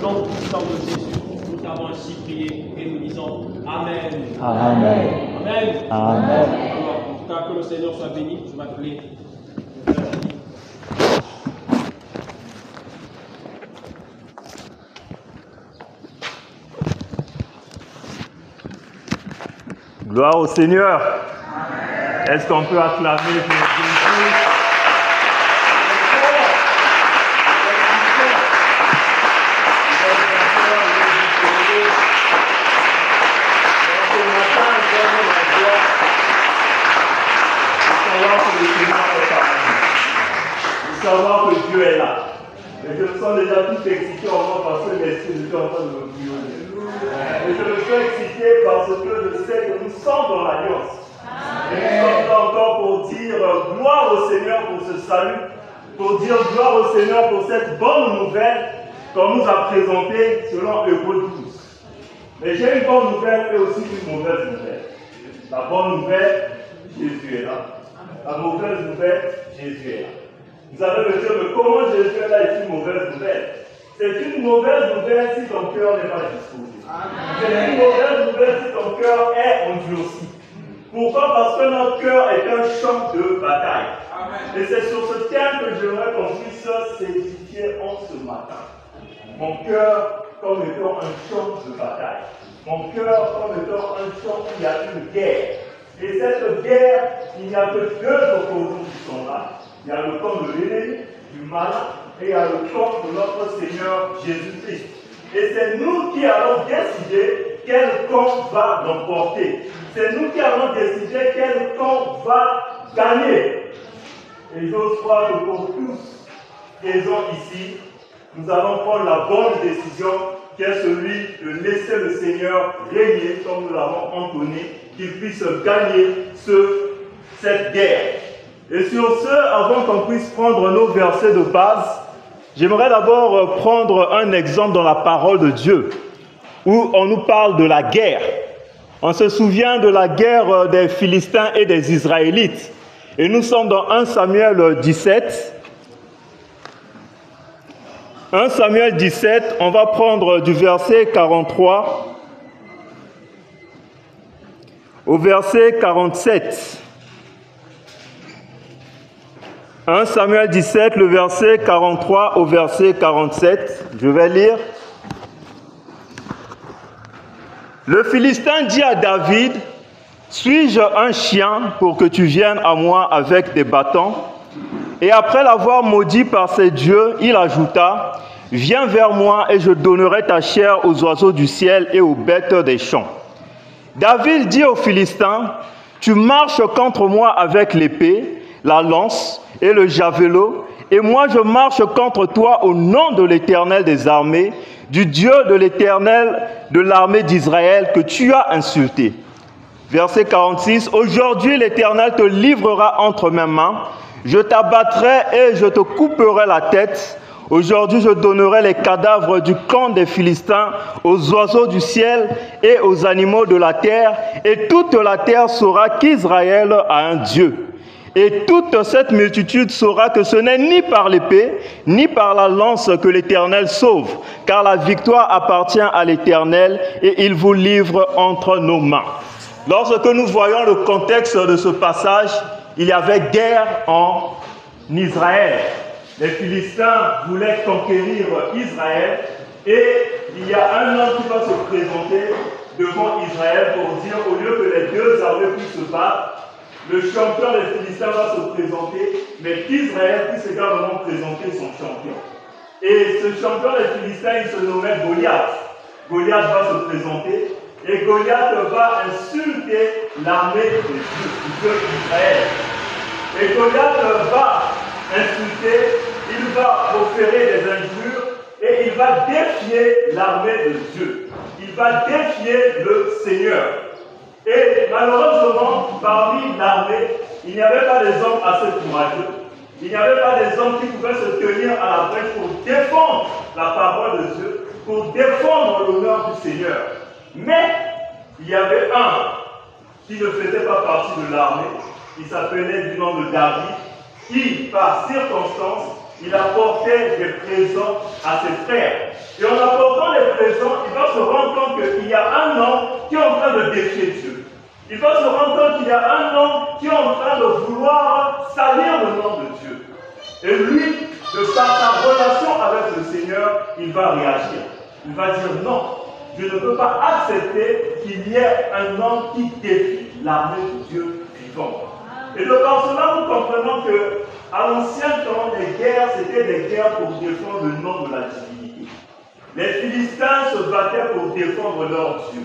nom puissant de Jésus, nous t'avons ainsi prié et nous disons Amen. Amen. Amen. Amen. Alors, en tout cas, que le Seigneur soit béni. Je vais appeler. Gloire au Seigneur. Est-ce qu'on peut acclamer pour Jésus? Savoir que Dieu est là. Et je me sens déjà tout excité en moi parce que l'Esprit de Dieu est en train de me violer. Et je me sens excité parce que je sais que nous sommes dans l'alliance. Et nous sommes là encore pour dire gloire au Seigneur pour ce salut, pour dire gloire au Seigneur pour cette bonne nouvelle qu'on nous a présentée selon Hébreux 12. Mais j'ai une bonne nouvelle et aussi une mauvaise nouvelle. La bonne nouvelle, Jésus est là. La mauvaise nouvelle, Jésus est là. Vous allez me dire, mais comment Jésus est là est une mauvaise nouvelle? C'est une mauvaise nouvelle si ton cœur n'est pas disposé. C'est une mauvaise nouvelle si ton cœur est endurci. Pourquoi? Parce que notre cœur est un champ de bataille. Et c'est sur ce thème que j'aimerais qu'on puisse s'édifier en ce matin. Mon cœur comme étant un champ de bataille. Mon cœur comme étant un champ où il y a une guerre. Et cette guerre, il n'y a que deux opposants qui sont là. Il y a le camp de l'ennemi, du malin, et il y a le camp de notre Seigneur Jésus-Christ. Et c'est nous qui allons décider quel camp va l'emporter. C'est nous qui allons décider quel camp va gagner. Et j'ose croire que pour tous présents ici, nous allons prendre la bonne décision qui est celui de laisser le Seigneur régner, comme nous l'avons entonné, qu'il puisse gagner cette guerre. Et sur ce, avant qu'on puisse prendre nos versets de base, j'aimerais d'abord prendre un exemple dans la parole de Dieu, où on nous parle de la guerre. On se souvient de la guerre des Philistins et des Israélites. Et nous sommes dans 1 Samuel 17. 1 Samuel 17, on va prendre du verset 43 au verset 47. 1 Samuel 17, le verset 43 au verset 47. Je vais lire. Le Philistin dit à David, « Suis-je un chien pour que tu viennes à moi avec des bâtons ?» Et après l'avoir maudit par ses dieux, il ajouta, « Viens vers moi et je donnerai ta chair aux oiseaux du ciel et aux bêtes des champs. » David dit aux Philistins, « Tu marches contre moi avec l'épée, la lance et le javelot, et moi je marche contre toi au nom de l'Éternel des armées, du Dieu de l'Éternel de l'armée d'Israël que tu as insulté. » Verset 46, « Aujourd'hui l'Éternel te livrera entre mes mains, je t'abattrai et je te couperai la tête. Aujourd'hui je donnerai les cadavres du camp des Philistins aux oiseaux du ciel et aux animaux de la terre, et toute la terre saura qu'Israël a un Dieu. Et toute cette multitude saura que ce n'est ni par l'épée, ni par la lance que l'Éternel sauve, car la victoire appartient à l'Éternel et il vous livre entre nos mains. » Lorsque nous voyons le contexte de ce passage, il y avait guerre en Israël. Les Philistins voulaient conquérir Israël et il y a un homme qui va se présenter devant Israël pour dire, au lieu que les deux armées puissent se battre, le champion des Philistins va se présenter, mais qu'Israël puisse également présenter son champion. Et ce champion des Philistins, il se nommait Goliath. Goliath va se présenter et Goliath va insulter l'armée de Dieu d'Israël. Et Goliath va insulter, il va proférer des injures et il va défier l'armée de Dieu. Il va défier le Seigneur. Et malheureusement, parmi l'armée, il n'y avait pas des hommes assez courageux. Il n'y avait pas des hommes qui pouvaient se tenir à la brèche pour défendre la parole de Dieu, pour défendre l'honneur du Seigneur. Mais il y avait un qui ne faisait pas partie de l'armée, il s'appelait du nom de David, qui, par circonstance, il apportait des présents à ses frères. Et en apportant y a un homme qui est en train de défier Dieu. Il va se rendre compte qu'il y a un homme qui est en train de vouloir salir le nom de Dieu. Et lui, de par sa relation avec le Seigneur, il va réagir. Il va dire non, je ne peux pas accepter qu'il y ait un homme qui défie l'armée de Dieu vivant. Et de par cela, nous comprenons que à l'ancien temps, les guerres, c'était des guerres pour défendre le nom de la divinité. Les Philistins se battaient pour défendre leur Dieu.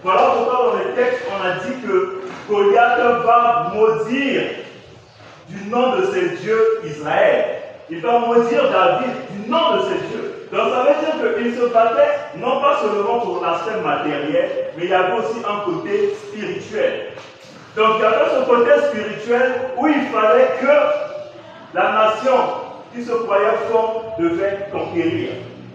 Voilà pourquoi dans les textes, on a dit que Goliath va maudire du nom de ses dieux Israël. Il va maudire David du nom de ses dieux. Donc ça veut dire qu'il se battait non pas seulement pour l'aspect matériel, mais il y avait aussi un côté spirituel. Donc il y avait ce côté spirituel où il fallait que la nation qui se croyait forte devait conquérir.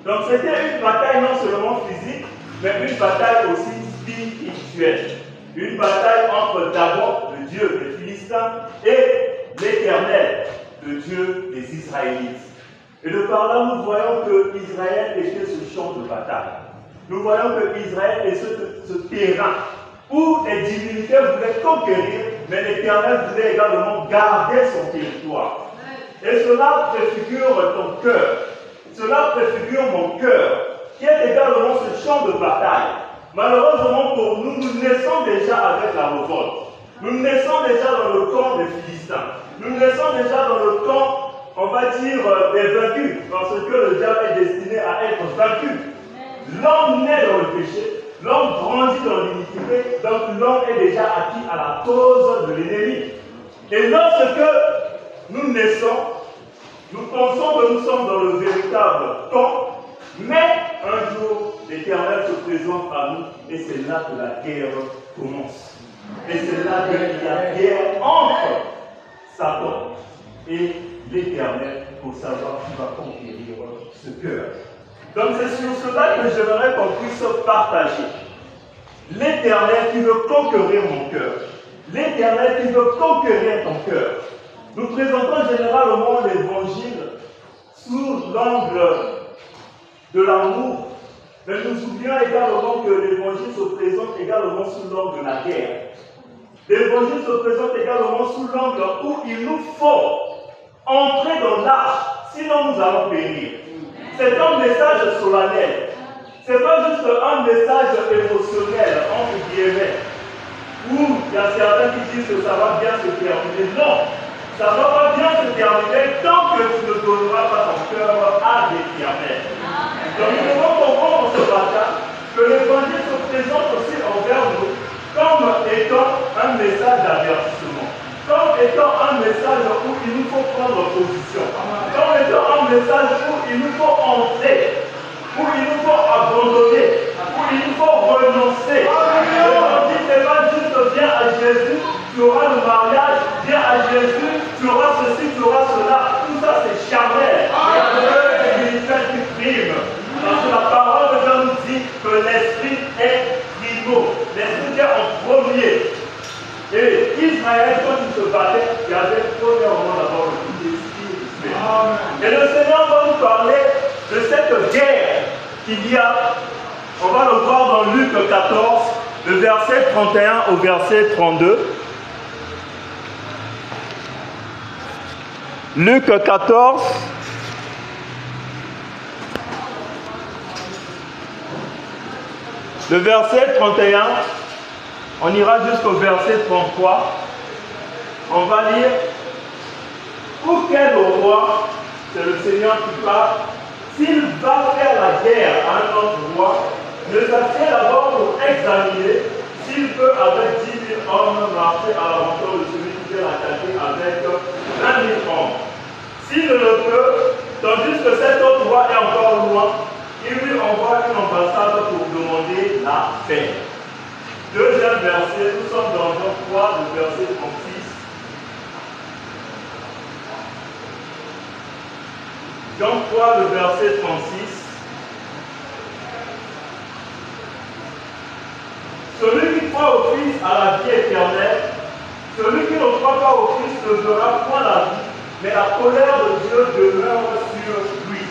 Donc c'était une bataille non seulement physique, mais une bataille aussi spirituelle. Une bataille entre d'abord le Dieu des Philistins et l'Éternel, le Dieu des Israélites. Et de par là, nous voyons que Israël était ce champ de bataille. Nous voyons que Israël est ce terrain où les divinités voulaient conquérir, mais l'Éternel voulait également garder son territoire. Et cela préfigure ton cœur. Cela préfigure mon cœur, qui est également ce champ de bataille. Malheureusement pour nous, nous naissons déjà avec la révolte. Nous naissons déjà dans le camp des Philistins. Nous naissons déjà dans le camp, on va dire, des vaincus, parce que le diable est destiné à être vaincu. L'homme naît dans le péché, l'homme grandit dans l'iniquité, donc l'homme est déjà acquis à la cause de l'ennemi. Et lorsque nous naissons, nous pensons que nous sommes dans le véritable camp, mais un jour, l'Éternel se présente à nous et c'est là que la guerre commence. Et c'est là qu'il y a guerre entre Satan et l'Éternel pour savoir qui va conquérir ce cœur. Donc c'est sur cela que j'aimerais qu'on puisse partager. L'Éternel qui veut conquérir mon cœur. L'Éternel qui veut conquérir ton cœur. Nous présentons généralement l'Évangile sous l'angle de l'amour, mais nous oublions également que l'Évangile se présente également sous l'angle de la guerre. L'Évangile se présente également sous l'angle où il nous faut entrer dans l'arche, sinon nous allons périr. C'est un message solennel. Ce n'est pas juste un message émotionnel, entre guillemets, où il y a certains qui disent que ça va bien se terminer. Non, ça ne va pas bien se terminer tant que tu ne donneras pas ton cœur à l'Éternel. Donc nous devons comprendre ce matin que l'Évangile se présente aussi envers nous comme étant un message d'avertissement, comme étant un message où il nous faut prendre position, comme étant un message où il nous faut entrer, où il nous faut abandonner, où il nous faut renoncer. L'Évangile, ce n'est pas juste viens à Jésus, tu auras le mariage, viens à Jésus, tu auras ceci, tu auras cela. Tout ça c'est charnel. Il y a le spirituel qui prime. Parce que la parole de Dieu nous dit que l'esprit est primo. L'esprit est en premier. Et Israël, quand il se battait, il y avait premièrement d'abord le côté spirituel. Et le Seigneur va nous parler de cette guerre qu'il y a. On va le voir dans Luc 14, le verset 31 au verset 32. Luc 14, le verset 31, on ira jusqu'au verset 33. On va lire: pour quel roi, c'est le Seigneur qui parle, s'il va faire la guerre à un autre roi, ne s'assied d'abord pour examiner s'il peut avec 10 000 hommes marcher à l'aventure de celui qui vient l'attaquer avec 20 000 hommes. S'il ne le peut, tandis que cet autre roi est encore loin, il lui envoie une ambassade pour demander la paix. Deuxième verset, nous sommes dans Jean 3, le verset 36. Jean 3, le verset 36. Celui qui croit au Fils a la vie éternelle. Celui qui ne croit pas au Fils ne verra point la vie, mais la colère de Dieu demeure sur lui.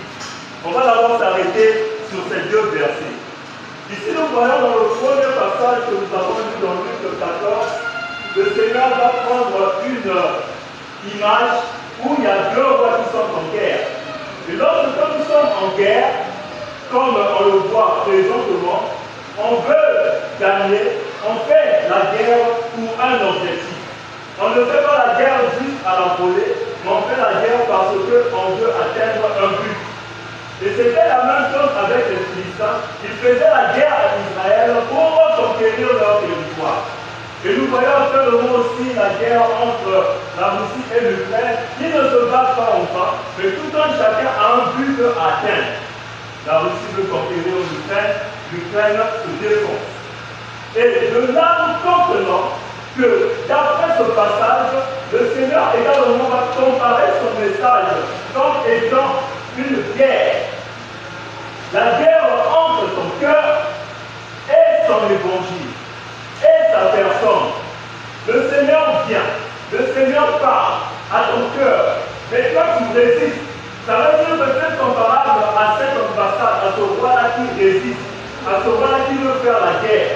On va d'abord s'arrêter sur ces deux versets. Ici, nous voyons dans le premier passage que nous avons lu dans Luc 14, le Seigneur va prendre une image où il y a deux rois qui sont en guerre. Et lorsque nous sommes en guerre, comme on le voit présentement, on veut gagner, on fait la guerre pour un objectif. On ne fait pas la guerre juste à la volée, mais on fait la guerre parce qu'on veut atteindre un but. Et c'était la même chose avec les Philistins. Ils faisaient la guerre à Israël pour conquérir leur territoire. Et nous voyons actuellement aussi la guerre entre la Russie et l'Ukraine, qui ne se battent pas en vain, mais tout un chacun a un but à atteindre. La Russie veut conquérir l'Ukraine, l'Ukraine se défend. Et de là, nous comprenons que d'après ce passage, le Seigneur également va comparer son message comme étant une guerre. La guerre entre ton cœur et son évangile, et sa personne. Le Seigneur vient, le Seigneur parle à ton cœur, mais toi tu résistes. Ça veut dire que c'est comparable à cette ambassade, à ce roi-là qui résiste, à ce roi-là qui veut faire la guerre.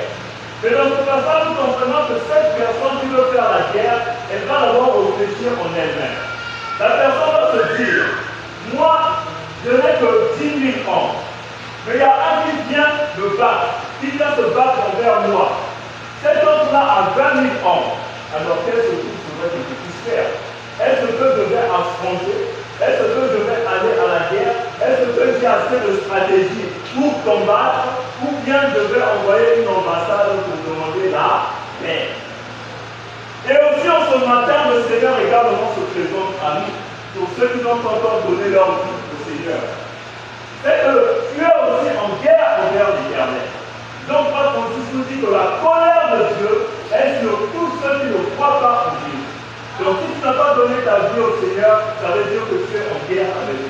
Mais dans ce passage, nous comprenons que cette personne qui veut faire la guerre, elle va d'abord réfléchir en elle-même. La personne va se dire, moi, je n'ai que 10 000 ans, mais il y a un qui vient me battre, qui vient se battre envers moi. Cet autre-là a 20 000 ans. Alors quel secours serait que je puisse faire? Est-ce que je vais affronter? Est-ce que je vais aller à la guerre? Est-ce que j'ai assez de stratégie pour combattre? Ou bien je vais envoyer une ambassade pour demander la paix? Et aussi en ce matin, le Seigneur également se présente à nous, pour ceux qui n'ont pas encore donné leur vie au Seigneur. C'est que tu es aussi en guerre envers l'Éternel. Donc, Francis nous dit que la colère de Dieu est sur tous ceux qui ne croient pas en Dieu. Donc, si tu n'as pas donné ta vie au Seigneur, ça veut dire que tu es en guerre avec lui.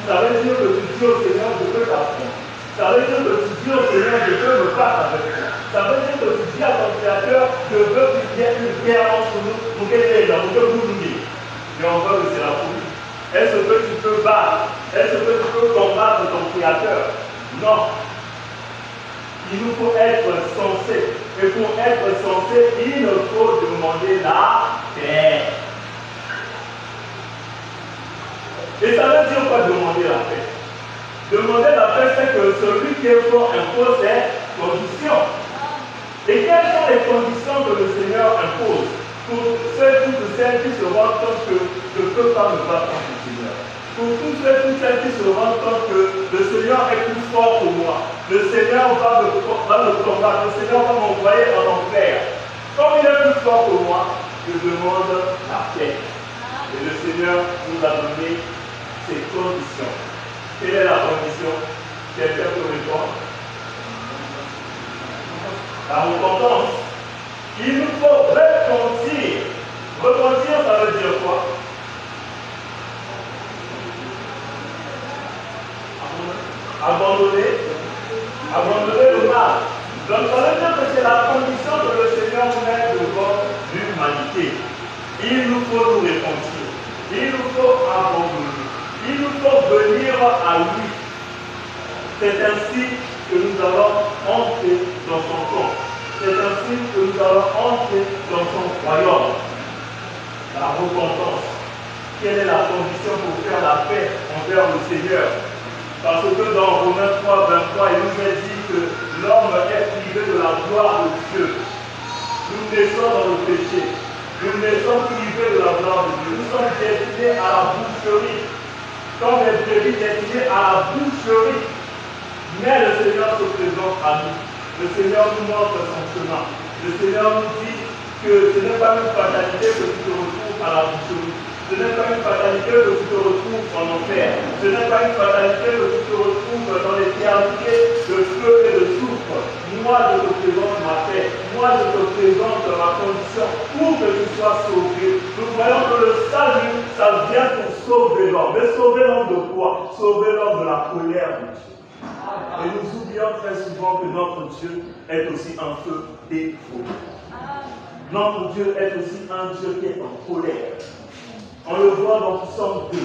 Ça veut dire que tu dis au Seigneur, je veux t'affronter. Ça veut dire que tu dis au Seigneur, je veux me battre avec toi. Ça veut dire que tu dis à ton Créateur, je veux qu'il y ait une guerre entre nous, pour qu'elle ait pour que vous nous dites. Mais on voit que c'est la folie. Est-ce que tu peux battre? Est-ce que tu peux combattre ton Créateur? Non. Il nous faut être sensé. Et pour être sensé, il nous faut demander la paix. Et ça veut dire quoi demander la paix? Demander la paix, c'est que celui qui est fort impose ses conditions. Et quelles sont les conditions que le Seigneur impose pour ceux, toutes celles qui se rendent compte que je ne peux pas me battre contre le Seigneur? Pour tous ceux, toutes celles qui se rendent compte que le Seigneur est plus fort que moi, le Seigneur va me combattre, le Seigneur va m'envoyer en enfer. Comme il est plus fort que moi, je demande la paix. Et le Seigneur nous a donné ses conditions. Quelle est la condition? Quelqu'un peut répondre? La repentance. Il nous faut repentir. Repentir, ça veut dire quoi? Abandonner le mal. Donc ça veut dire que c'est la condition que le Seigneur met devant l'humanité. Il nous faut nous repentir. Il nous faut abandonner. Il nous faut venir à lui. C'est ainsi que nous allons entrer dans son camp. C'est ainsi que nous allons entrer dans son royaume. La repentance. Quelle est la condition pour faire la paix envers le Seigneur? Parce que dans Romains 3, 23, il nous est dit que l'homme est privé de la gloire de Dieu. Nous naissons dans le péché. Nous naissons privés de la gloire de Dieu. Nous sommes destinés à la boucherie. Comme les brebis destinés à la boucherie. Mais le Seigneur se présente à nous. Le Seigneur nous montre son chemin. Le Seigneur nous dit que ce n'est pas une fatalité que tu te retrouves à la boucherie. Ce n'est pas une fatalité que tu te retrouves en enfer. Ce n'est pas une fatalité que tu te retrouves dans l'éternité de feu et de soufre. Moi, je te présente ma paix. Moi, je te présente ma condition pour que tu sois sauvé. Nous voyons que le salut, ça vient pour sauver l'homme. Mais sauver l'homme de quoi? Sauver l'homme de la colère de Dieu. Et nous oublions très souvent que notre Dieu est aussi un feu dévoué. Notre Dieu est aussi un Dieu qui est en colère. On le voit dans Psaume 2.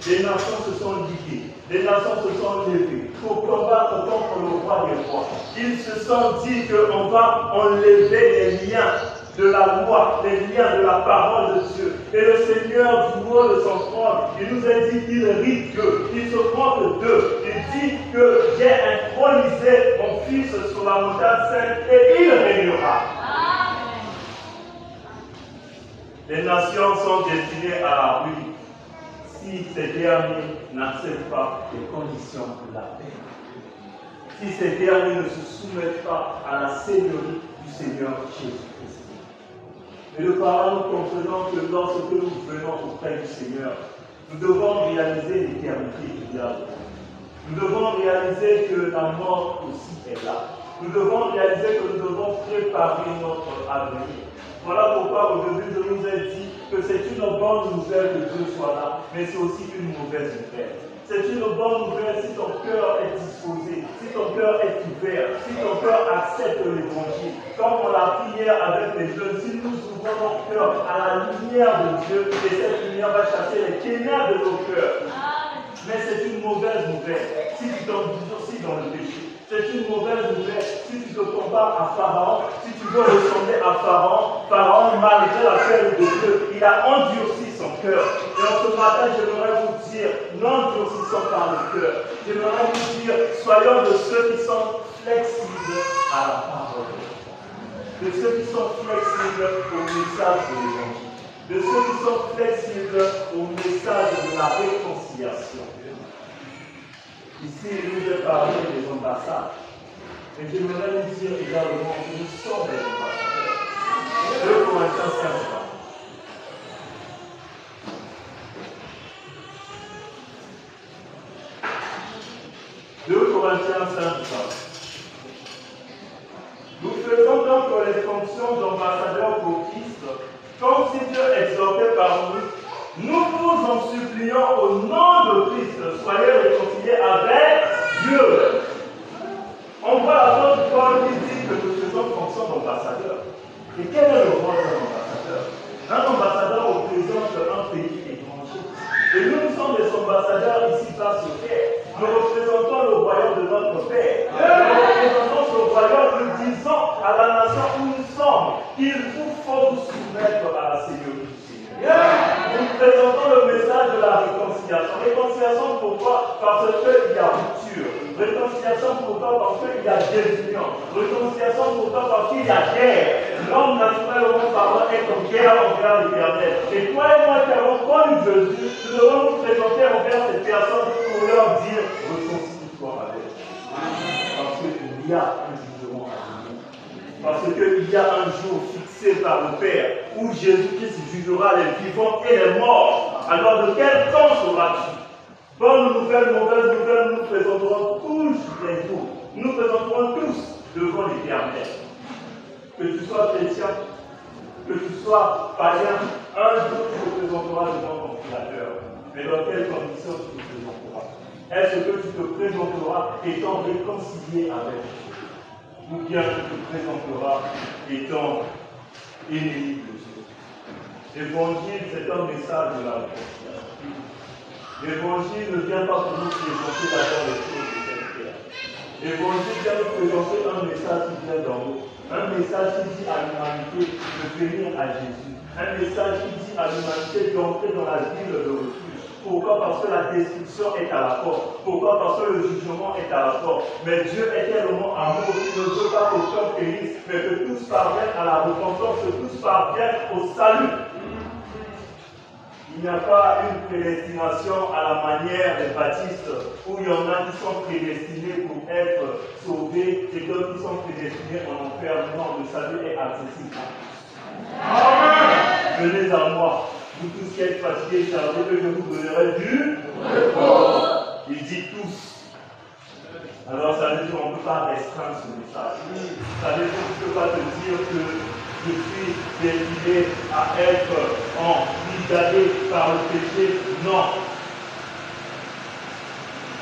Les nations se sont liguées. les nations se sont levées pour combattre contre le roi des rois. Ils se sont dit qu'on va enlever les liens de la loi, les liens de la parole de Dieu. Et le Seigneur, du haut de son trône, il nous a dit qu'il rit Dieu, il se compte d'eux. Il dit que j'ai intronisé mon fils sur la montagne sainte et il régnera. Les nations sont destinées à la ruine si ces derniers n'acceptent pas les conditions de la paix. Si ces derniers ne se soumettent pas à la seigneurie du Seigneur Jésus-Christ. Et le parent, nous comprenons que lorsque nous venons auprès du Seigneur, nous devons réaliser l'éternité qu'il y a dedans. Nous devons réaliser que la mort aussi est là. Nous devons réaliser que nous devons préparer notre avenir. Voilà pourquoi au début je nous ai dit que c'est une bonne nouvelle que Dieu soit là, mais c'est aussi une mauvaise nouvelle. C'est une bonne nouvelle si ton cœur est disposé, si ton cœur est ouvert, si ton cœur accepte l'évangile. Comme on l'a pris hier avec les jeunes, si nous ouvrons notre cœur à la lumière de Dieu, et cette lumière va chasser les ténèbres de nos cœurs. Mais c'est une mauvaise nouvelle si tu t'endurcis dans le péché. C'est une mauvaise nouvelle si tu te compares à Pharaon, si tu veux ressembler à Pharaon. Pharaon, malgré la paix de Dieu, il a endurci son cœur. Et en ce matin, j'aimerais vous dire, n'endurcissons pas le cœur. J'aimerais vous dire, soyons de ceux qui sont flexibles à la parole. De ceux qui sont flexibles au message de l'évangile. De ceux qui sont flexibles au message de la réconciliation. Ici, il nous est parlé des ambassades. Et j'aimerais vous dire également que nous sommes des ambassadeurs. 2 Corinthiens 5. 2 Corinthiens 5. Nous faisons donc les fonctions d'ambassadeurs pour Christ, comme si Dieu exhortait par nous. Nous vous en supplions au nom de Christ, soyez réconciliés avec Dieu. On voit l'apôtre Paul qui dit que nous faisons fonction d'ambassadeur. Et quel est le rôle d'un ambassadeur? Un ambassadeur représente un pays étranger. Et nous sommes des ambassadeurs ici-bas sur terre. Nous représentons le royaume de notre Père. Nous représentons ce royaume, nous disons à la nation où nous sommes qu'il vous faut vous soumettre à la Seigneurie du Seigneur. Nous présentons le message de la réconciliation. Réconciliation pourquoi? Parce qu'il y a rupture. Réconciliation pourquoi? Parce qu'il y a désunion. Réconciliation pourquoi? Parce qu'il y a guerre. L'homme naturellement parlant est en guerre envers l'Éternel. Et toi et moi qui avons connu Jésus, nous devons nous présenter envers ces personnes pour leur dire réconcilie-toi avec. Parce qu'il y a un jugement à venir. Parce qu'il y a un jour fixé par le Père où Jésus-Christ jugera les vivants et les morts. Alors de quel temps sera-tu? Bonne nouvelle, mauvaise nouvelle, nous nous présenterons tous les jours. Nous nous présenterons tous devant l'Éternel. Que tu sois chrétien, que tu sois païen, un jour tu te présenteras devant ton Créateur. Mais dans quelles conditions tu te présenteras? Est-ce que tu te présenteras étant réconcilié avec Dieu? Ou bien tu te présenteras étant ennemi de Dieu? L'évangile, c'est un message de la réconciliation. L'évangile ne vient pas pour nous présenter d'abord les choses de cette terre. L'évangile vient nous présenter un message qui vient d'en haut. Un message qui dit à l'humanité de venir à Jésus. Un message qui dit à l'humanité d'entrer dans la ville de refuge. Pourquoi? Parce que la destruction est à la porte. Pourquoi? Parce que le jugement est à la porte. Mais Dieu est tellement amour qu'il ne veut pas qu'aucun périsse, mais que tous parviennent à la repentance, que tous parviennent au salut. Il n'y a pas une prédestination à la manière des baptistes où il y en a qui sont prédestinés pour être sauvés et d'autres qui sont prédestinés en enfer. Non, le salut est accessible à tous. Amen. Venez à moi, vous tous qui êtes fatigués et chargés, que je vous donnerai du repos. Il dit tous. Alors ça veut dire qu'on ne peut pas restreindre ce message. Ça veut dire qu'on ne peut pas te dire que je suis destiné à être embrigadé par le péché. Non.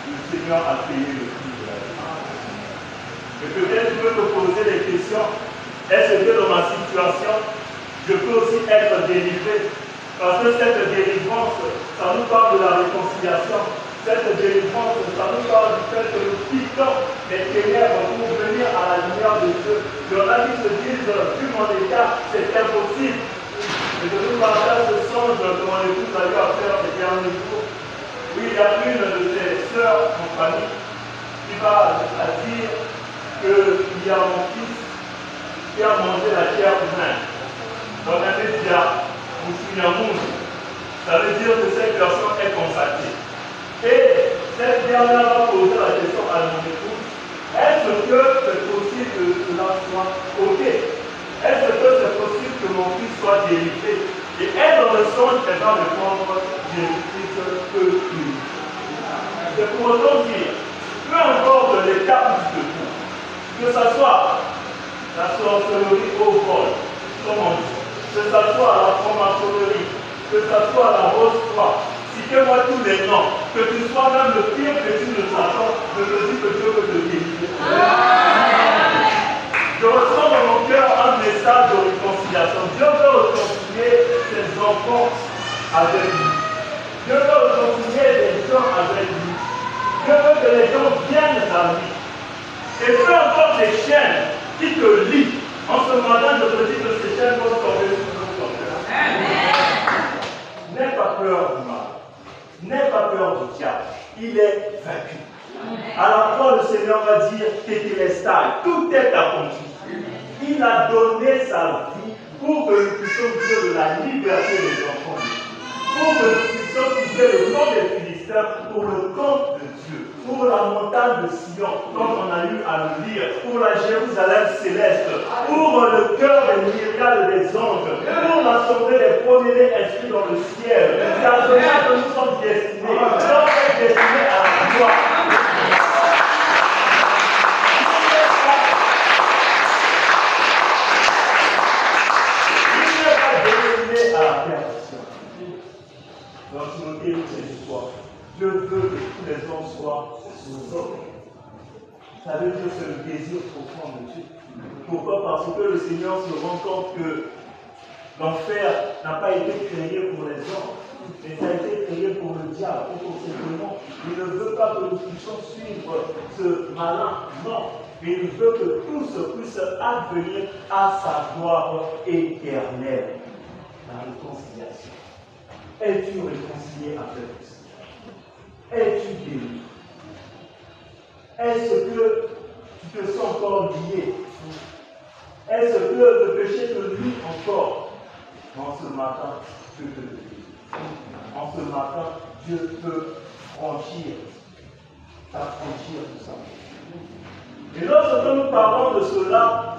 Le Seigneur a payé le prix de la vie. Et peut-être tu peux te poser des questions. Est-ce que dans ma situation, je peux aussi être délivré? Parce que cette délivrance, ça nous parle de la réconciliation. Cette délivrance, ça nous parle du fait que nous quittons les ténèbres pour venir à la lumière de Dieu. Il y en a qui se disent, vu mon état, c'est impossible. Et de nous partager ce songe que mon épouse a eu à faire ces derniers jours. Oui, il y a une de ses sœurs en famille qui va à dire qu'il y a mon fils qui a mangé la chair humaine. Dans un média, ça veut dire que cette personne est consacrée. Et cette dernière va poser la question à mon épouse, est-ce que c'est possible que cela soit ok? Est-ce que c'est possible que mon fils soit délivré? Et elle, dans le songe, elle va répondre, Jésus-Christ peut plus. C'est pour autant dire, peu importe l'état où tu te trouves, que ce soit la sorcellerie au vol, comme on dit, que ce soit la franc-maçonnerie, que ce soit la rose-foi, citez-moi tous les noms, que tu sois même le pire petit de Satan, je te dis que Dieu veut te délivrer. Je ressens dans mon cœur un message de réconciliation. Dieu veut réconcilier ses enfants avec lui. Dieu veut réconcilier les gens avec lui. Dieu veut que les gens viennent à lui. Et peu importe les chaînes qui te lient, en ce matin, je te dis que ces chaînes vont tomber sur ton cœur. N'aie pas peur du mal. N'aie pas peur du diable. Il est vaincu. À la fois, le Seigneur va dire Tétélestai, tout est accompli. Il a donné sa vie pour que nous puissions vivre de la liberté des enfants de Dieu. Pour que nous puissions vivre le nom des Philistins pour le compte de Dieu. Pour la montagne de Sion, comme on a eu à le lire. Pour la Jérusalem céleste. Pour le cœur des myriades des anges. Pour l'assemblée des premiers inscrits dans le ciel. C'est à cela que nous sommes destinés. Nous sommes destinés à la gloire. Dans Timothée, c'est l'histoire. Dieu veut que tous les hommes soient sauvés. Ça veut dire que c'est le désir profond de Dieu. Pourquoi? Parce que le Seigneur se rend compte que l'enfer n'a pas été créé pour les hommes, mais ça a été créé pour le diable, pour ses démons. Il ne veut pas que nous puissions suivre ce malin, non. Mais il veut que tous puissent advenir à sa gloire éternelle. La réconciliation. Es-tu réconcilié avec le Seigneur? Es-tu guéri? Est-ce que tu te sens encore lié? Est-ce que le péché te lie encore? En ce matin, Dieu te délivre. En ce matin, Dieu peut t'affranchir de ça. Et lorsque nous parlons de cela,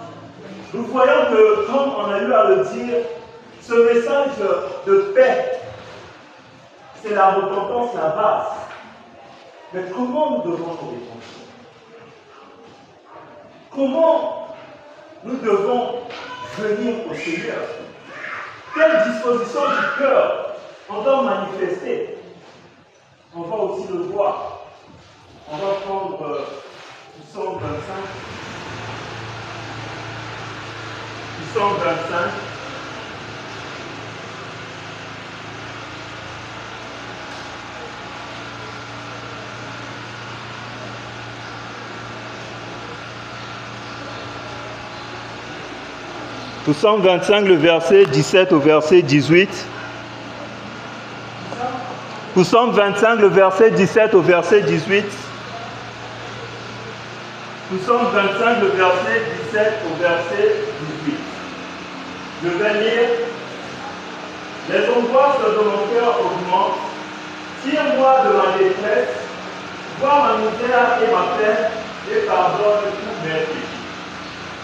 nous voyons que, comme on a eu à le dire, ce message de paix, c'est la repentance, la base. Mais comment nous devons nous repentir? Comment nous devons venir au Seigneur? Quelle disposition du cœur on doit manifester? On va aussi le voir. On va prendre Psaume 25. Psaume 25. Psaume 25, le verset 17 au verset 18. Psaume 25, le verset 17 au verset 18. Psaume 25, le verset 17 au verset 18. Je vais lire. Les angoisses de mon cœur augmentent. Tire-moi de ma détresse. Vois ma misère et ma peine et pardonne tous mes péchés.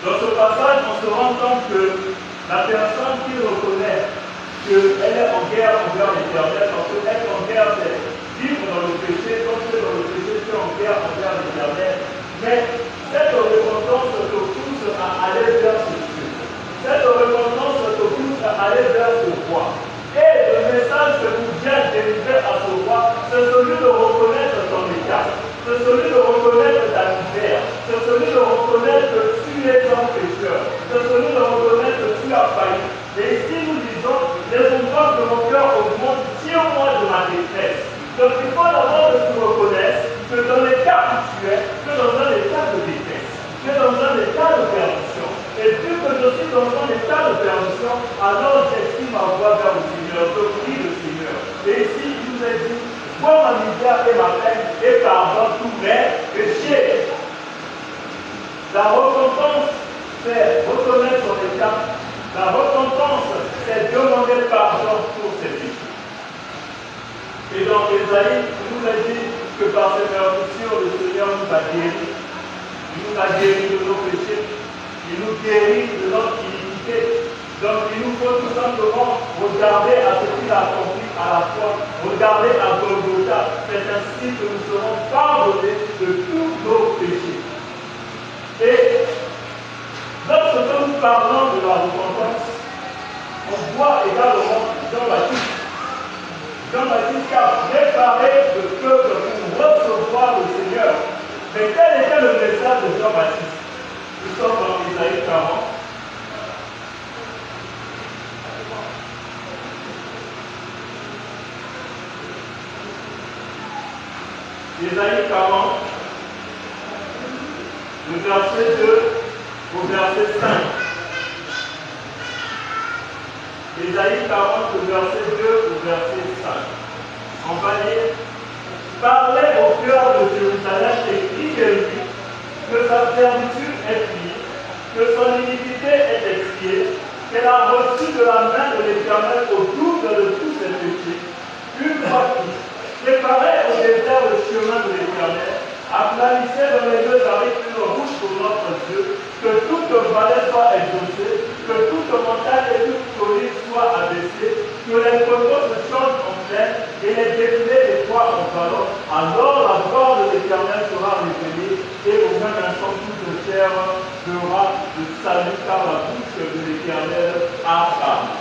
Dans ce passage, on se rend compte que la personne qui reconnaît qu'elle est en guerre envers l'Éternel, parce qu'être en guerre, c'est vivre dans le péché, comme c'est dans le péché, tu es en guerre envers l'Éternel. Mais cette repentance te pousse à aller vers ce Dieu. Cette repentance te pousse à aller vers ce roi. Et le message que vous vient délivrer à ce roi, c'est celui de reconnaître ton état. C'est celui de reconnaître ta misère. C'est celui de reconnaître que tu es un pécheur. C'est celui de reconnaître que tu as failli. Et ici nous disons, les angoisses de mon cœur augmentent, tire-moi de ma détresse. Donc il faut d'abord que tu reconnaisses que dans l'état où tu es, que dans un état de détresse, que dans un état de perdition. Et vu que je suis dans un état de perdition, alors j'estime ma voix vers le Seigneur, je prie le Seigneur. Et ici, il nous a dit, vois ma misère et ma peine, et pardonne tous mes péchés. La repentance, c'est reconnaître son état. La repentance, c'est demander pardon pour ses péchés. Et dans Ésaïe, il nous a dit que par ses meurtrissures, le Seigneur nous a guéris. Il nous a guéris de nos péchés. Il nous guérit de notre iniquité. Donc il nous faut tout simplement regarder à ce qu'il a accompli à la fois, regarder à Golgotha. C'est ainsi que nous serons pardonnés de tous nos péchés. Et lorsque nous parlons de la repentance, on voit également Jean-Baptiste. Jean-Baptiste a préparé le peuple pour recevoir le Seigneur. Mais quel était le message de Jean-Baptiste? Nous sommes dans Ésaïe 40. Ésaïe 40, le verset 2 au verset 5. Ésaïe 40, le verset 2 au verset 5. On va lire. Parlez au cœur de Jérusalem et criez-lui que sa servitude est finie, que son iniquité est expiée, qu'elle a reçu de la main de l'Éternel au double de tous ses péchés, une fois plus. Préparez au désert le chemin de l'Éternel, aplanissez dans les deux arides une route pour notre Dieu, que toute vallée soit exaucée, que toute montagne et toute colline soit abaissée, que les coteaux se changent en plaine et les défilés des toits en ballon. Alors la gloire de l'Éternel sera révélée et au même instant toute chair fera le salut car la bouche de l'Éternel a parlé.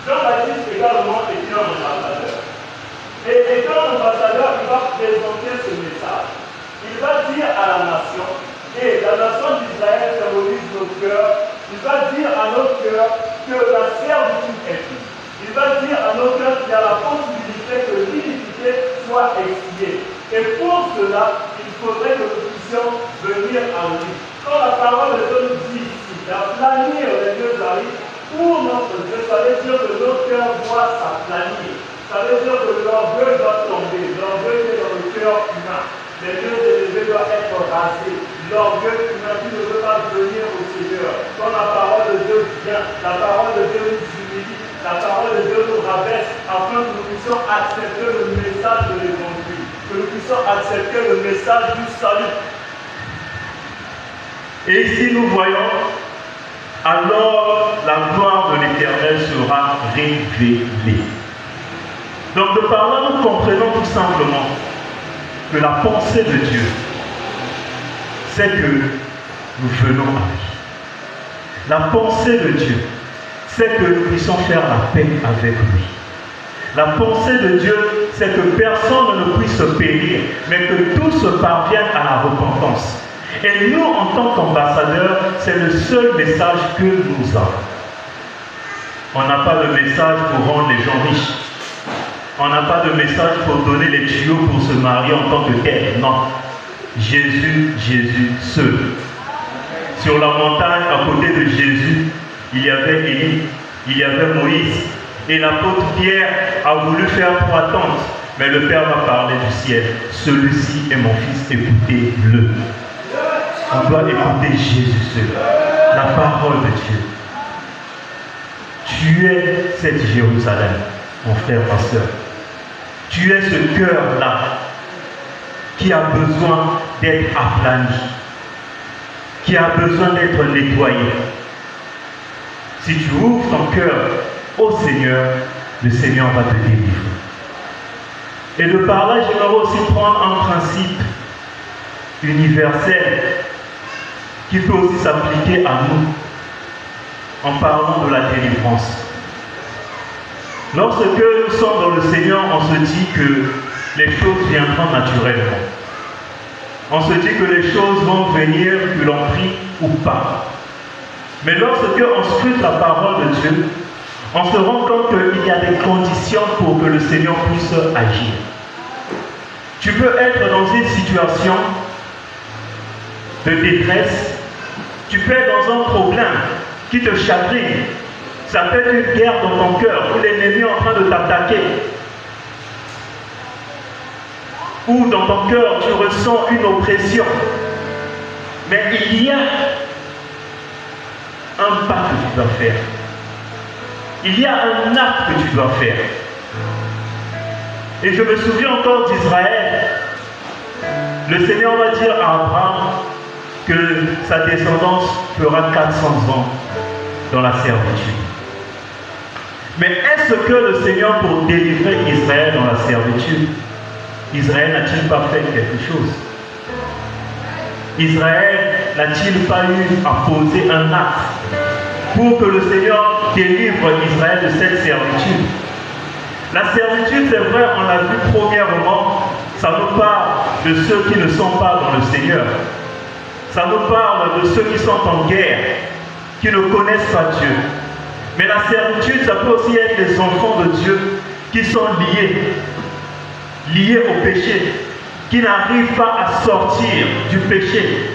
Jean-Baptiste également était un ambassadeur. Et étant ambassadeur, il va présenter ce message. Il va dire à la nation, et la nation d'Israël symbolise nos cœurs, il va dire à nos cœurs que la servitude est finie. Il va dire à nos cœurs qu'il y a la possibilité que l'iniquité soit expiée. Et pour cela, il faudrait que nous puissions venir à lui. Quand la parole de Dieu nous dit ici, d'aplanir les deux arides, pour notre Dieu, ça veut dire que nos cœurs doivent s'aplanir. Ça veut dire que l'orgueil doit tomber, l'orgueil est dans le cœur humain. Les lieux élevés doivent être rasés. L'orgueil humain qui ne veut pas venir au Seigneur. Quand la parole de Dieu vient, la parole de Dieu nous humilie, la parole de Dieu nous rabaisse, afin que nous puissions accepter le message de l'Évangile, que nous puissions accepter le message du salut. Et ici nous voyons, alors la gloire de l'Éternel sera révélée. Donc de par là, nous comprenons tout simplement que la pensée de Dieu, c'est que nous venons à lui. La pensée de Dieu, c'est que nous puissions faire la paix avec lui. La pensée de Dieu, c'est que personne ne puisse se périr, mais que tous parviennent à la repentance. Et nous, en tant qu'ambassadeurs, c'est le seul message que nous avons. On n'a pas de message pour rendre les gens riches. On n'a pas de message pour donner les tuyaux pour se marier en tant que tel. Non. Jésus, Jésus seul. Sur la montagne, à côté de Jésus, il y avait Élie, il y avait Moïse. Et l'apôtre Pierre a voulu faire 3 tentes. Mais le Père m'a parlé du ciel. Celui-ci est mon fils, écoutez-le. On doit écouter Jésus seul. La parole de Dieu. Tu es cette Jérusalem, mon frère, ma soeur. Tu es ce cœur-là qui a besoin d'être aplani, qui a besoin d'être nettoyé. Si tu ouvres ton cœur au Seigneur, le Seigneur va te délivrer. Et de par là, j'aimerais aussi prendre un principe universel qui peut aussi s'appliquer à nous en parlant de la délivrance. Lorsque nous sommes dans le Seigneur, on se dit que les choses viendront naturellement. On se dit que les choses vont venir, que l'on prie ou pas. Mais lorsque on scrute la parole de Dieu, on se rend compte qu'il y a des conditions pour que le Seigneur puisse agir. Tu peux être dans une situation de détresse. Tu peux être dans un problème qui te chagrine. Ça peut être une guerre dans ton cœur où l'ennemi est en train de t'attaquer. Ou dans ton cœur, tu ressens une oppression. Mais il y a un pas que tu dois faire. Il y a un acte que tu dois faire. Et je me souviens encore d'Israël. Le Seigneur va dire à Abraham que sa descendance fera 400 ans dans la servitude. Mais est-ce que le Seigneur, pour délivrer Israël dans la servitude, Israël n'a-t-il pas fait quelque chose? Israël n'a-t-il pas eu à poser un acte pour que le Seigneur délivre Israël de cette servitude? La servitude, c'est vrai, on l'a vu premièrement, ça nous parle de ceux qui ne sont pas dans le Seigneur. Ça nous parle de ceux qui sont en guerre, qui ne connaissent pas Dieu. Mais la servitude, ça peut aussi être les enfants de Dieu qui sont liés au péché, qui n'arrivent pas à sortir du péché.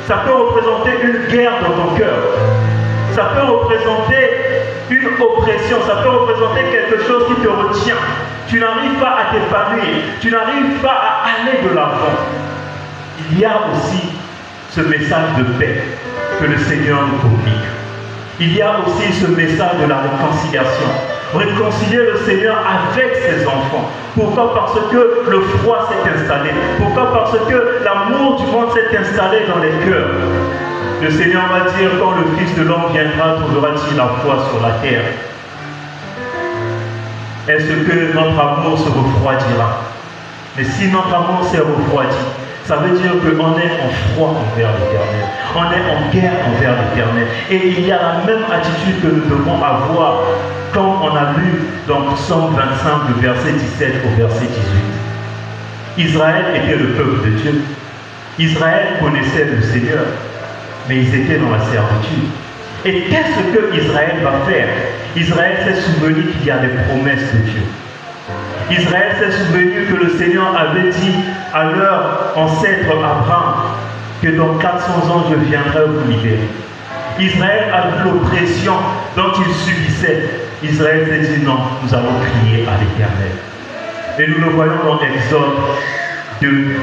Ça peut représenter une guerre dans ton cœur. Ça peut représenter une oppression. Ça peut représenter quelque chose qui te retient. Tu n'arrives pas à t'épanouir. Tu n'arrives pas à aller de l'avant. Il y a aussi ce message de paix que le Seigneur nous communique. Il y a aussi ce message de la réconciliation. Réconcilier le Seigneur avec ses enfants. Pourquoi? Parce que le froid s'est installé. Pourquoi? Parce que l'amour du monde s'est installé dans les cœurs. Le Seigneur va dire, quand le Fils de l'homme viendra, trouvera-t-il la foi sur la terre? Est-ce que notre amour se refroidira? Mais si notre amour s'est refroidi, ça veut dire qu'on est en froid envers l'Éternel. On est en guerre envers l'Éternel. Et il y a la même attitude que nous devons avoir, comme on a lu dans Psaume 25, du verset 17 au verset 18. Israël était le peuple de Dieu. Israël connaissait le Seigneur, mais ils étaient dans la servitude. Et qu'est-ce que Israël va faire? Israël s'est souvenu qu'il y a des promesses de Dieu. Israël s'est souvenu que le Seigneur avait dit à leur ancêtre Abraham que dans 400 ans je viendrai vous libérer. Israël a vu l'oppression dont il subissait. Israël s'est dit non, nous allons crier à l'Éternel. Et nous le voyons dans Exode 2.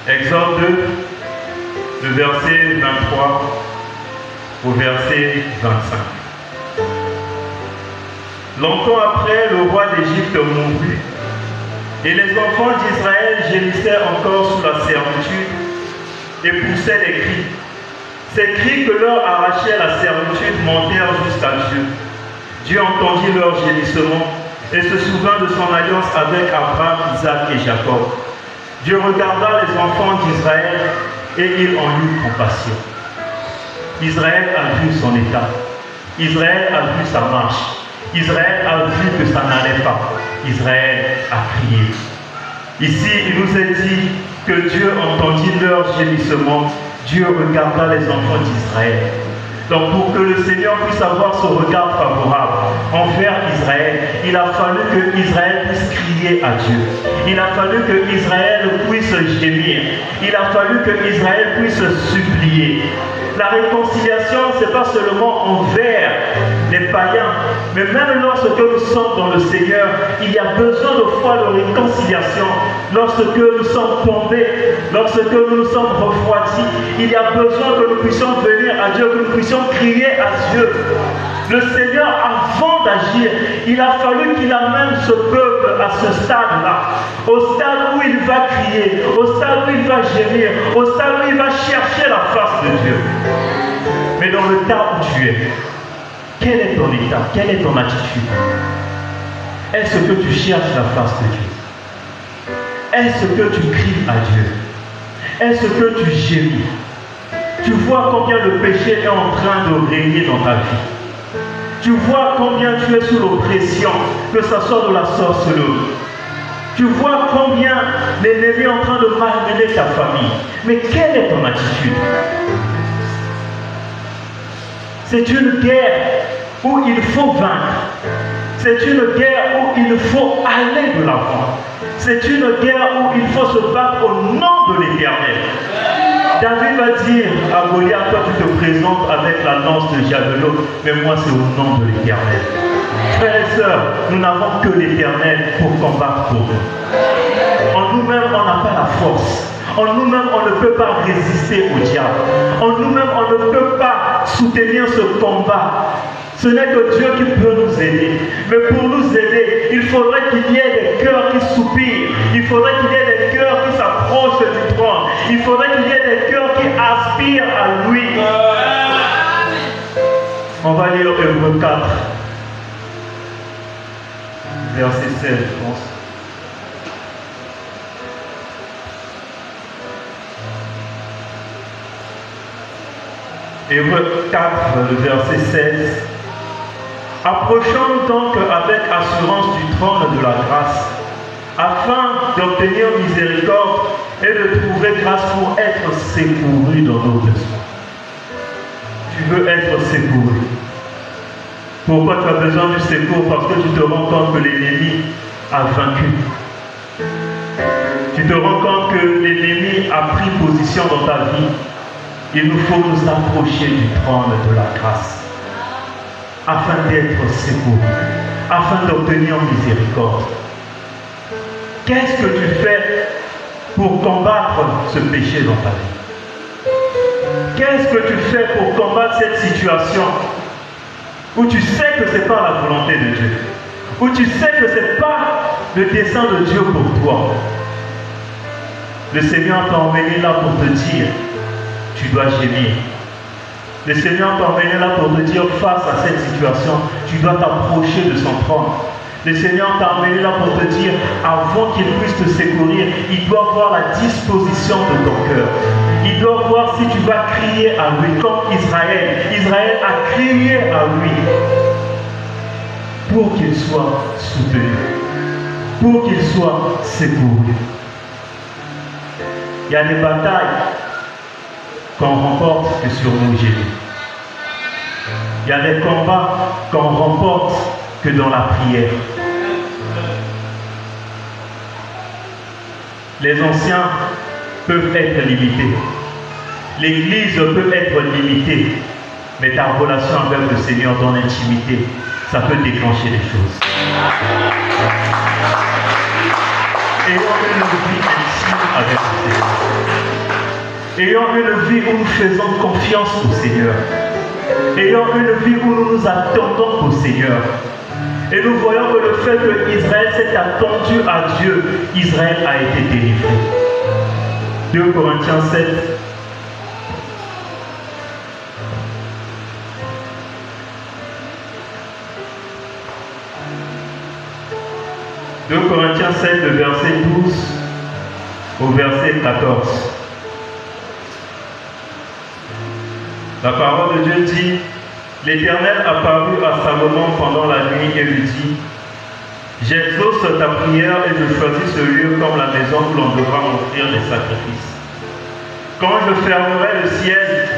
Exode 2, le verset 23 au verset 25. Longtemps après, le roi d'Égypte mourut, et les enfants d'Israël gémissaient encore sous la servitude et poussaient des cris. Ces cris que leur arrachait la servitude montèrent jusqu'à Dieu. Dieu entendit leur gémissement et se souvint de son alliance avec Abraham, Isaac et Jacob. Dieu regarda les enfants d'Israël et il en eut compassion. Israël a vu son état. Israël a vu sa marche. Israël a vu que ça n'allait pas. Israël a crié. Ici, il nous est dit que Dieu entendit leur gémissement. Dieu regarda les enfants d'Israël. Donc pour que le Seigneur puisse avoir ce regard favorable envers Israël, il a fallu que Israël puisse crier à Dieu. Il a fallu que Israël puisse gémir. Il a fallu que Israël puisse supplier. La réconciliation, ce n'est pas seulement envers les païens, mais même lorsque nous sommes dans le Seigneur, il y a besoin de foi de réconciliation. Lorsque nous sommes tombés, lorsque nous nous sommes refroidis, il y a besoin que nous puissions venir à Dieu, que nous puissions crier à Dieu. Le Seigneur, avant d'agir, il a fallu qu'il amène ce peuple à ce stade-là, au stade où il va crier, au stade où il va gémir, au stade où il va chercher la face de Dieu. Mais dans le tas où tu es, quel est ton état? Quelle est ton attitude? Est-ce que tu cherches la face de Dieu? Est-ce que tu cries à Dieu? Est-ce que tu gémis? Tu vois combien le péché est en train de régner dans ta vie. Tu vois combien tu es sous l'oppression, que ce soit de la sorcellerie. Tu vois combien l'ennemi est en train de malmener ta famille. Mais quelle est ton attitude? C'est une guerre où il faut vaincre. C'est une guerre où il faut aller de l'avant. C'est une guerre où il faut se battre au nom de l'Éternel. David va dire à Goliath, toi tu te présentes avec la lance de javelot, mais moi c'est au nom de l'Éternel. Frères et sœurs, nous n'avons que l'Éternel pour combattre pour nous. En nous-mêmes, on n'a pas la force. En nous-mêmes, on ne peut pas résister au diable. En nous-mêmes, on ne peut pas soutenir ce combat. Ce n'est que Dieu qui peut nous aider. Mais pour nous aider, il faudrait qu'il y ait des cœurs qui soupirent. Il faudrait qu'il y ait des cœurs qui s'approchent du trône. Il faudrait qu'il y ait des cœurs qui aspirent à lui. On va lire Hébreux 4, verset 16, je pense. Hébreux 4, le verset 16. Approchons-nous donc avec assurance du trône de la grâce, afin d'obtenir miséricorde et de trouver grâce pour être secouru dans nos besoins. Tu veux être secouru. Pourquoi tu as besoin du secours? Parce que tu te rends compte que l'ennemi a vaincu. Tu te rends compte que l'ennemi a pris position dans ta vie. Il nous faut nous approcher du trône de la grâce afin d'être secouru, afin d'obtenir miséricorde. Qu'est-ce que tu fais pour combattre ce péché dans ta vie? Qu'est-ce que tu fais pour combattre cette situation où tu sais que ce n'est pas la volonté de Dieu, où tu sais que ce n'est pas le dessein de Dieu pour toi? Le Seigneur t'a emmené là pour te dire, tu dois gémir. Le Seigneur t'a emmené là pour te dire, face à cette situation, tu dois t'approcher de son trône. Le Seigneur t'a emmené là pour te dire, avant qu'il puisse te secourir, il doit voir la disposition de ton cœur. Il doit voir si tu vas crier à lui, comme Israël. Israël a crié à lui pour qu'il soit soutenu, pour qu'il soit secouru. Il y a des batailles qu'on remporte que sur nos genoux. Il y a des combats qu'on remporte que dans la prière. Les anciens peuvent être limités. L'Église peut être limitée. Mais ta relation avec le Seigneur dans l'intimité, ça peut déclencher des choses. Ayons une vie intime avec le Seigneur. Ayons une vie où nous faisons confiance au Seigneur. Ayons une vie où nous nous attendons au Seigneur. Et nous voyons que le fait que Israël s'est attendu à Dieu, Israël a été délivré. 2 Corinthiens 7. 2 Corinthiens 7, le verset 12 au verset 14. La parole de Dieu dit, l'Éternel apparut à Salomon pendant la nuit et lui dit, j'exauce ta prière et je choisis ce lieu comme la maison où l'on devra m'offrir des sacrifices. Quand je fermerai le ciel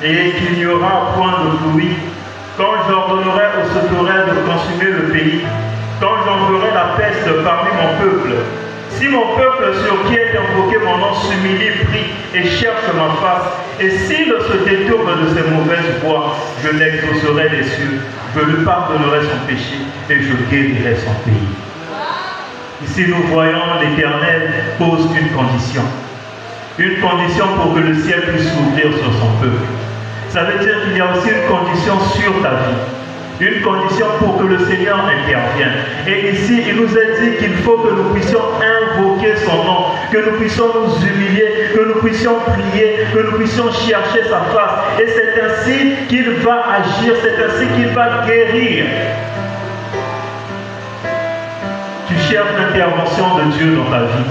et qu'il n'y aura point de pluie, quand j'ordonnerai aux sauterelles de consumer le pays, quand j'enverrai la peste parmi mon peuple, si mon peuple sur qui est invoqué mon nom s'humilie, prie et cherche ma face, et s'il se détourne de ses mauvaises voies, je l'exaucerai des cieux, je lui pardonnerai son péché et je guérirai son pays. Ici nous voyons l'Éternel pose une condition pour que le ciel puisse s'ouvrir sur son peuple. Ça veut dire qu'il y a aussi une condition sur ta vie. Une condition pour que le Seigneur intervienne. Et ici, il nous a dit qu'il faut que nous puissions invoquer son nom, que nous puissions nous humilier, que nous puissions prier, que nous puissions chercher sa face. Et c'est ainsi qu'il va agir, c'est ainsi qu'il va guérir. Tu cherches l'intervention de Dieu dans ta vie,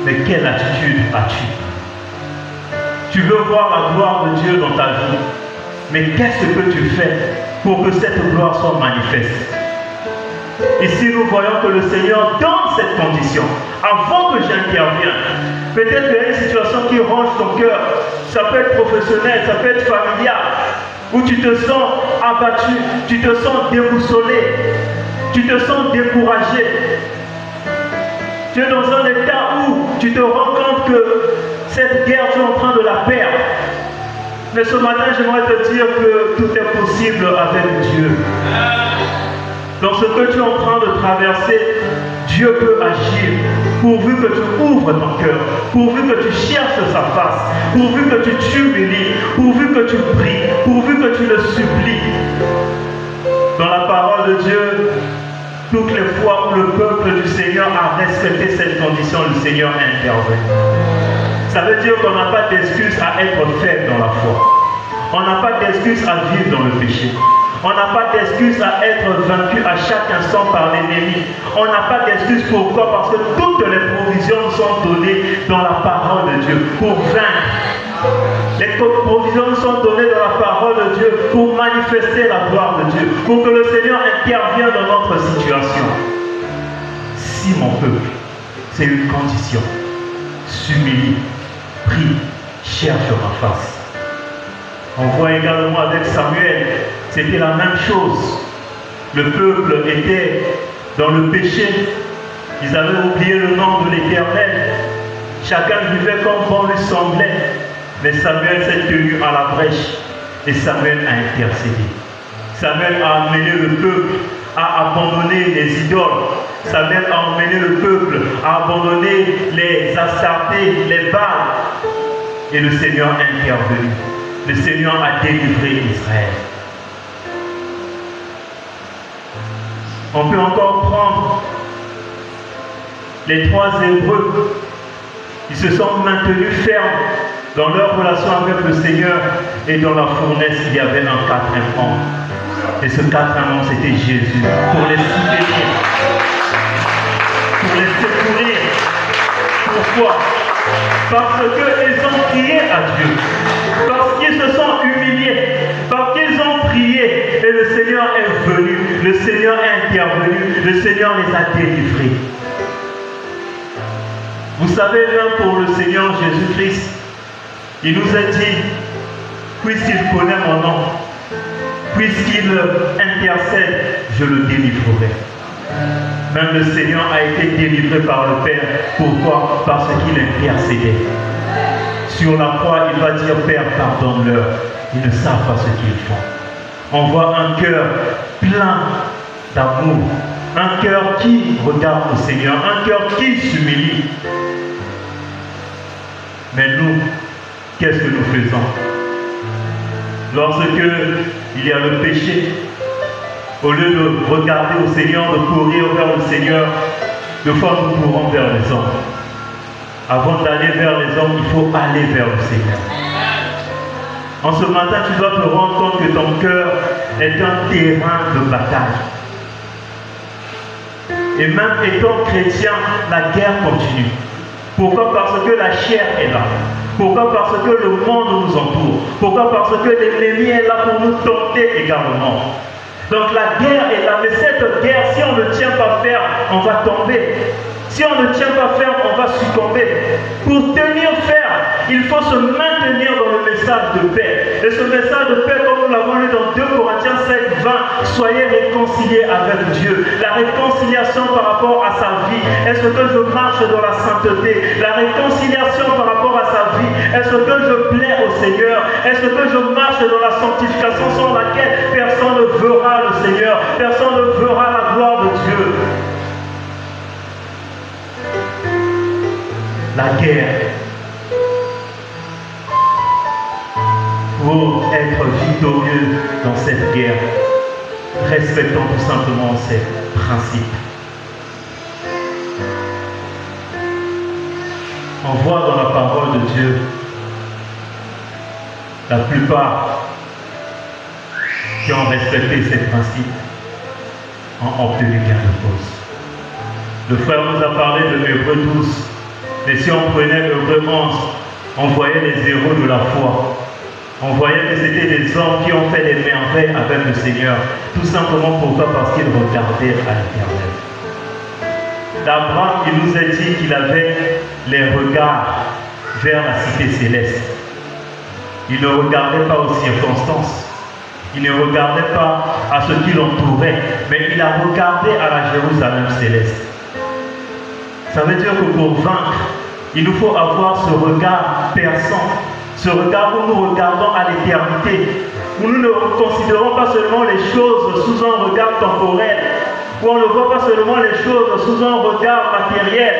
mais quelle attitude as-tu? Tu veux voir la gloire de Dieu dans ta vie, mais qu'est-ce que tu fais pour que cette gloire soit manifeste? Ici, nous voyons que le Seigneur donne cette condition. Avant que j'intervienne, peut-être qu'il y a une situation qui ronge ton cœur. Ça peut être professionnel, ça peut être familial. où tu te sens abattu, tu te sens déboussolé, tu te sens découragé. Tu es dans un état où tu te rends compte que cette guerre, tu es en train de la perdre. Mais ce matin, j'aimerais te dire que tout est possible avec Dieu. Dans ce que tu es en train de traverser, Dieu peut agir, pourvu que tu ouvres ton cœur, pourvu que tu cherches sa face, pourvu que tu t'humilies, pourvu que tu pries, pourvu que tu le supplies. Dans la parole de Dieu, toutes les fois où le peuple du Seigneur a respecté cette condition, le Seigneur intervient. Ça veut dire qu'on n'a pas d'excuse à être faible dans la foi. On n'a pas d'excuse à vivre dans le péché. On n'a pas d'excuse à être vaincu à chaque instant par l'ennemi. On n'a pas d'excuse. Pourquoi? Parce que toutes les provisions sont données dans la parole de Dieu pour vaincre. Les provisions sont données dans la parole de Dieu pour manifester la gloire de Dieu, pour que le Seigneur intervienne dans notre situation. Si mon peuple, c'est une condition, s'humilie, prie, cherche ma face. On voit également avec Samuel, c'était la même chose. Le peuple était dans le péché. Ils avaient oublié le nom de l'Éternel. Chacun vivait comme bon lui semblait. Mais Samuel s'est tenu à la brèche et Samuel a intercédé. Samuel a amené le peuple à abandonner les idoles. Samuel a amené le peuple à abandonner les Astartés, les Baals. Et le Seigneur a intervenu. Le Seigneur a délivré Israël. On peut encore prendre les 3 Hébreux. Ils se sont maintenus fermes dans leur relation avec le Seigneur, et dans la fournaise il y avait un 4e homme. Et ce 4e homme, c'était Jésus, pour les soutenir, pour les secourir. Pourquoi? Parce qu'ils ont crié à Dieu, parce qu'ils se sont humiliés, parce qu'ils ont prié, et le Seigneur est venu, le Seigneur est intervenu, le Seigneur les a délivrés. Vous savez, même pour le Seigneur Jésus-Christ, il nous a dit, puisqu'il connaît mon nom, puisqu'il intercède, je le délivrerai. Même le Seigneur a été délivré par le Père. Pourquoi? Parce qu'il intercédait. Sur la croix, il va dire, Père, pardonne-leur. Ils ne savent pas ce qu'ils font. On voit un cœur plein d'amour. Un cœur qui regarde le Seigneur. Un cœur qui s'humilie. Mais nous, qu'est-ce que nous faisons? Lorsque il y a le péché, au lieu de regarder au Seigneur, de courir vers le Seigneur, de fois nous courons vers les hommes. Avant d'aller vers les hommes, il faut aller vers le Seigneur. En ce matin, tu dois te rendre compte que ton cœur est un terrain de bataille. Et même étant chrétien, la guerre continue. Pourquoi? Parce que la chair est là. Pourquoi? Parce que le monde nous entoure. Pourquoi? Parce que l'ennemi est là pour nous tenter également. Donc la guerre est là, mais cette guerre, si on ne tient pas ferme, on va tomber. Si on ne tient pas ferme, on va succomber. Pour tenir ferme, il faut se maintenir dans le message de paix. Et ce message de paix, comme nous l'avons lu dans 2 Corinthiens 7, 20, soyez réconciliés avec Dieu. La réconciliation par rapport à sa vie. Est-ce que je marche dans la sainteté? La réconciliation par rapport à sa vie. Est-ce que je plais au Seigneur? Est-ce que je marche dans la sanctification sans laquelle personne ne verra le Seigneur? Personne ne verra la gloire de Dieu. La guerre. Pour être victorieux dans cette guerre, respectons tout simplement ces principes. On voit dans la parole de Dieu, la plupart qui ont respecté ces principes ont obtenu gain de cause. Le frère nous a parlé de Hébreux 12. Mais si on prenait Hébreux 11, on voyait les héros de la foi. On voyait que c'était des hommes qui ont fait des merveilles avec le Seigneur. Tout simplement pourquoi? Parce qu'ils regardaient à l'Éternel. D'Abraham, il nous a dit qu'il avait les regards vers la cité céleste. Il ne regardait pas aux circonstances. Il ne regardait pas à ce qui l'entourait, mais il a regardé à la Jérusalem céleste. Ça veut dire que pour vaincre, il nous faut avoir ce regard perçant, ce regard où nous regardons à l'éternité, où nous ne considérons pas seulement les choses sous un regard temporel, où on ne voit pas seulement les choses sous un regard matériel,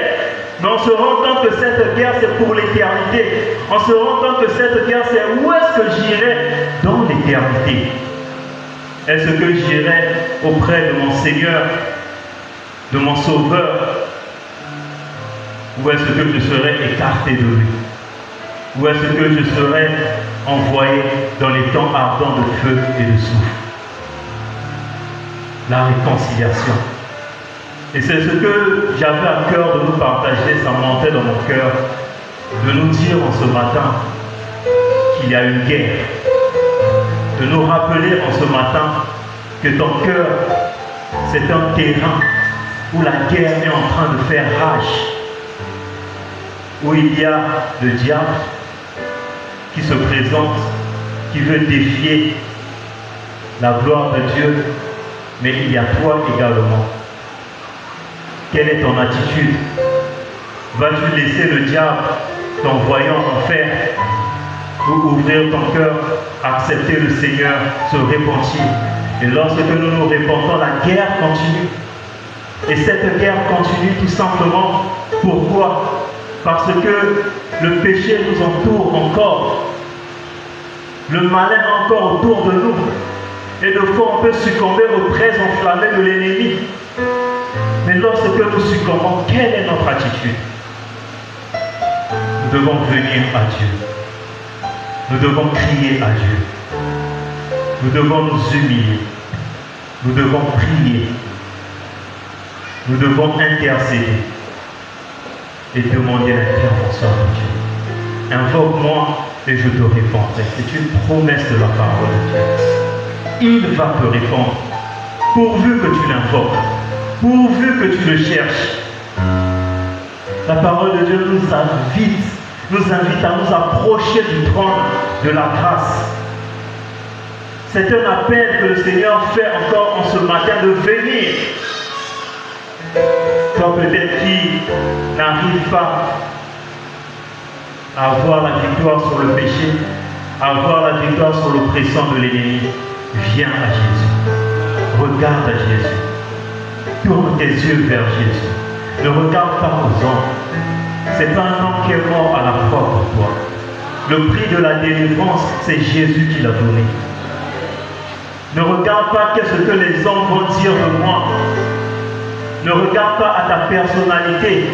mais on se rend compte que cette guerre c'est pour l'éternité. On se rend compte que cette guerre c'est où est-ce que j'irai dans l'éternité. Est-ce que j'irai auprès de mon Seigneur, de mon Sauveur, ou est-ce que je serai écarté de lui? Ou est-ce que je serai envoyé dans les temps ardents de feu et de soufre? La réconciliation. Et c'est ce que j'avais à cœur de nous partager, ça montait dans mon cœur, de nous dire en ce matin qu'il y a une guerre. De nous rappeler en ce matin que ton cœur, c'est un terrain où la guerre est en train de faire rage. Où il y a le diable qui se présente, qui veut défier la gloire de Dieu, mais il y a toi également. Quelle est ton attitude? Vas-tu laisser le diable t'envoyant en enfer ou ouvrir ton cœur, accepter le Seigneur, se repentir? Et lorsque nous nous repentons, la guerre continue. Et cette guerre continue tout simplement. Pourquoi? Parce que le péché nous entoure encore. Le malin encore autour de nous. Et de fois, on peut succomber aux braises enflammées de l'ennemi. Mais lorsque nous succombons, quelle est notre attitude? Nous devons venir à Dieu. Nous devons crier à Dieu. Nous devons nous humilier. Nous devons prier. Nous devons intercéder et demander l'intervention de Dieu. Invoque-moi et je te répondrai. C'est une promesse de la parole de Dieu. Il va te répondre pourvu que tu l'invoques, pourvu que tu le cherches. La parole de Dieu nous invite à nous approcher du trône de la grâce. C'est un appel que le Seigneur fait encore en ce matin de venir. Toi peut-être qui n'arrive pas à avoir la victoire sur le péché, à avoir la victoire sur l'oppression de l'ennemi, viens à Jésus. Regarde à Jésus. Tourne tes yeux vers Jésus. Ne regarde pas aux hommes. Ce n'est pas un homme qui est mort à la croix pour toi. Le prix de la délivrance, c'est Jésus qui l'a donné. Ne regarde pas qu'est-ce que les hommes vont dire de moi. Ne regarde pas à ta personnalité.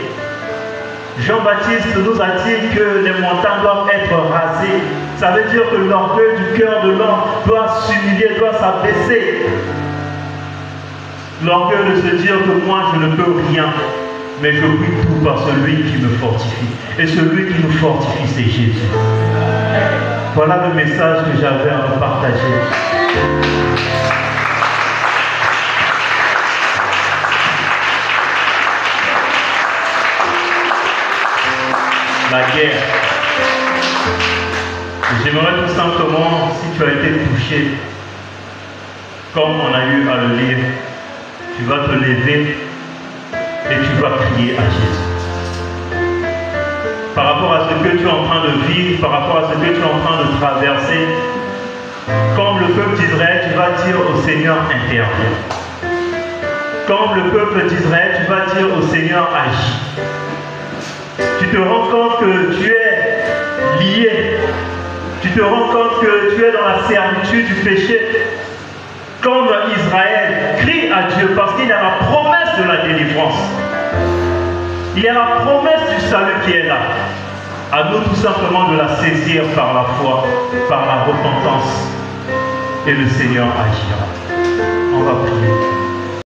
Jean-Baptiste nous a dit que les montagnes doivent être rasées. Ça veut dire que l'orgueil du cœur de l'homme doit s'humilier, doit s'abaisser. L'orgueil de se dire que moi je ne peux rien, mais je puis tout par celui qui me fortifie. Et celui qui nous fortifie, c'est Jésus. Voilà le message que j'avais à vous partager. La guerre. J'aimerais tout simplement, si tu as été touché, comme on a eu à le lire, tu vas te lever et tu vas crier à Jésus. Par rapport à ce que tu es en train de vivre, par rapport à ce que tu es en train de traverser, comme le peuple d'Israël, tu vas dire au Seigneur, interviens. Comme le peuple d'Israël, tu vas dire au Seigneur, agis. Tu te rends compte que tu es lié. Tu te rends compte que tu es dans la servitude du péché. Comme Israël, crie à Dieu parce qu'il y a la promesse de la délivrance. Il y a la promesse du salut qui est là. À nous tout simplement de la saisir par la foi, par la repentance. Et le Seigneur agira. On va prier.